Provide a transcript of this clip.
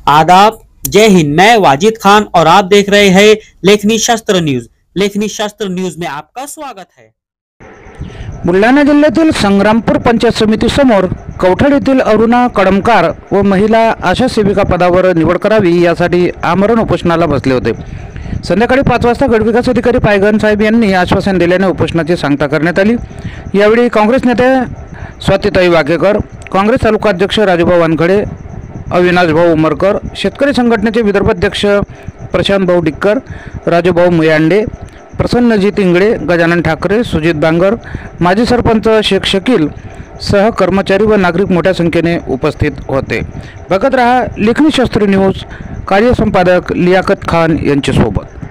आदाब, जय हिंद। मैं वाजिद खान और आप देख रहे हैं लेखनी शास्त्र न्यूज। लेखनी शास्त्र न्यूज में आपका स्वागत है। बुलढाणा जिल्ह्यातील संग्रामपूर पंचायत समिती समोर कवठड येथील अरुणा कळमकार व महिला आशा सेविका पदावर निवड करावी यासाठी आमरण उपोषणाला बसले होते। संध्याकाळी 5 वाजता गटविकास अधिकारी पायगन साहेब यांनी आश्वासन दिल्याने उपोषणाची सांगता करण्यात आली। यावेळी काँग्रेस नेते स्वातीताई वाकेकर, काँग्रेस तालुका अध्यक्ष राजूभाऊ वानखडे, अविनाश भाऊ उमरकर, शेतकरी संघटनेचे विदर्भाध्यक्ष प्रशांत भाऊ डिक्कर, राजूभाऊ मुयांडे, प्रसन्नजीत इंगळे, गजानन ठाकरे, सुजित बांगर, माजी सरपंच शेख शकील सह कर्मचारी व नागरिक मोठ्या संख्येने उपस्थित होते। बघत रहा लेखनी शास्त्र न्यूज। कार्यसंपादक लियाकत खान यांच्यासोबत।